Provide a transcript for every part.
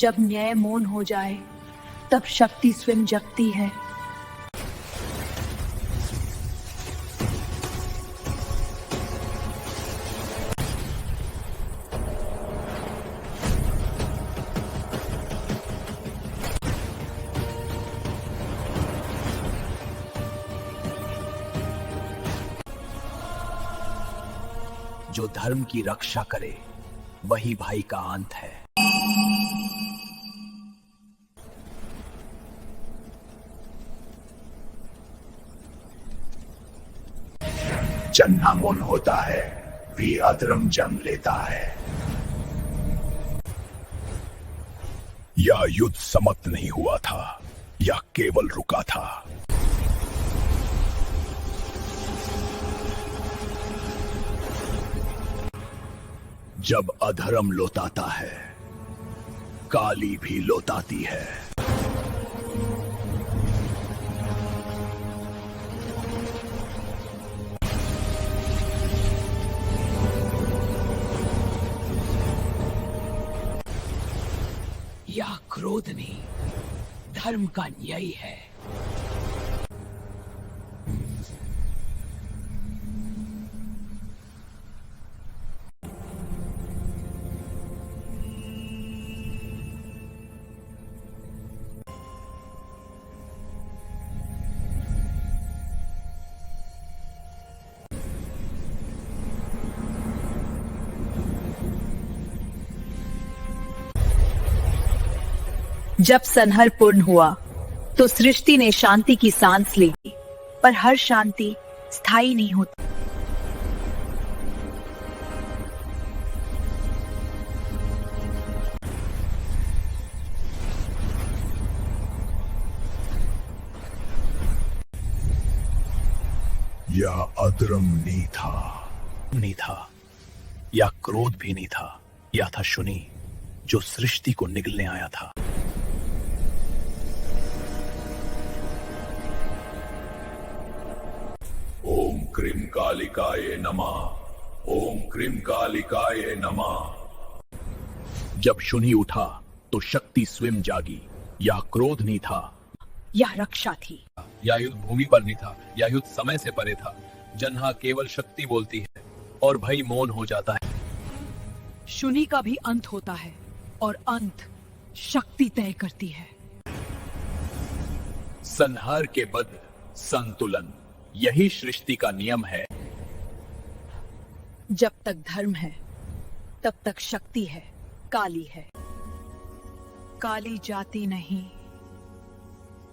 जब न्याय मौन हो जाए तब शक्ति स्वयं जगती है। जो धर्म की रक्षा करे वही भाई का अंत है। जन्ना मौन होता है, भी अधर्म जन्म लेता है। यह युद्ध समाप्त नहीं हुआ था, यह केवल रुका था। जब अधर्म लौटाता है, काली भी लौटाती है। यह क्रोध नहीं, धर्म का न्याय है। जब संहार पूर्ण हुआ तो सृष्टि ने शांति की सांस ली, पर हर शांति स्थायी नहीं होती। यह अधर्म नहीं था, यह क्रोध भी नहीं था। यह था शनि, जो सृष्टि को निगलने आया था। ओम क्रीम कालिकाय नमः, ओम क्रीम कालिकाय नमः। जब शनि उठा तो शक्ति स्वयं जागी। यह क्रोध नहीं था, यह रक्षा थी। यह युद्ध भूमि पर नहीं था, यह युद्ध समय से परे था। जन्हा केवल शक्ति बोलती है और भय मौन हो जाता है। शनि का भी अंत होता है और अंत शक्ति तय करती है। संहार के बाद संतुलन, यही सृष्टि का नियम है। जब तक धर्म है तब तक शक्ति है, काली है। काली जाती नहीं,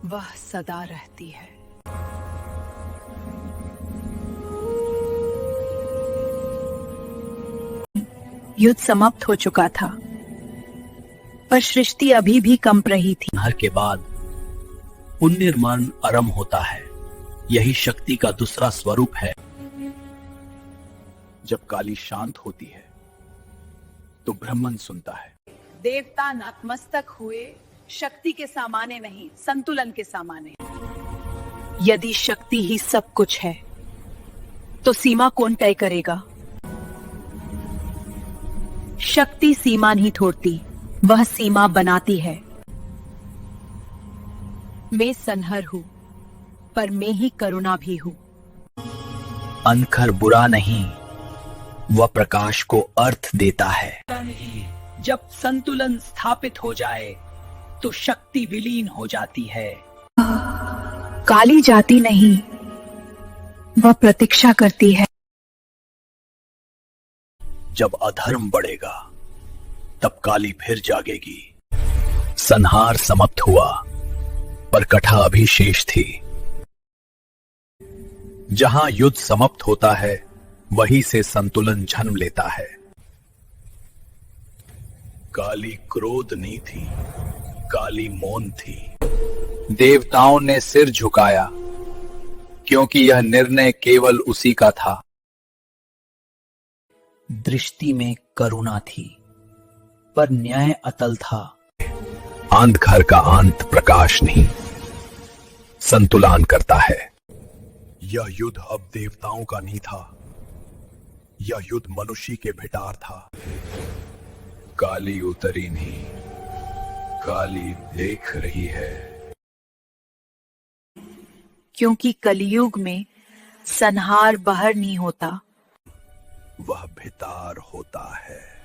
वह सदा रहती है। युद्ध समाप्त हो चुका था, पर सृष्टि अभी भी कंप रही थी। संहार के बाद पुनर्निर्माण आरंभ होता है। यही शक्ति का दूसरा स्वरूप है। जब काली शांत होती है तो ब्राह्मण सुनता है। देवता नतमस्तक हुए, शक्ति के सामाने नहीं, संतुलन के सामाने। यदि शक्ति ही सब कुछ है तो सीमा कौन तय करेगा? शक्ति सीमा नहीं तोड़ती, वह सीमा बनाती है। मैं संहार हूं, पर मैं ही करुणा भी हूं। अंधकार बुरा नहीं, वह प्रकाश को अर्थ देता है। जब संतुलन स्थापित हो जाए तो शक्ति विलीन हो जाती है। काली जाती नहीं, वह प्रतीक्षा करती है। जब अधर्म बढ़ेगा तब काली फिर जागेगी। संहार समाप्त हुआ, पर कथा अभी शेष थी। जहां युद्ध समाप्त होता है वहीं से संतुलन जन्म लेता है। काली क्रोध नहीं थी, काली मौन थी। देवताओं ने सिर झुकाया, क्योंकि यह निर्णय केवल उसी का था। दृष्टि में करुणा थी, पर न्याय अटल था। अंधकार का अंत प्रकाश नहीं, संतुलन करता है। यह युद्ध अब देवताओं का नहीं था, यह युद्ध मनुष्य के भिटार था। काली उतरी नहीं, काली देख रही है। क्योंकि कलयुग में संहार बाहर नहीं होता, वह भीतर होता है।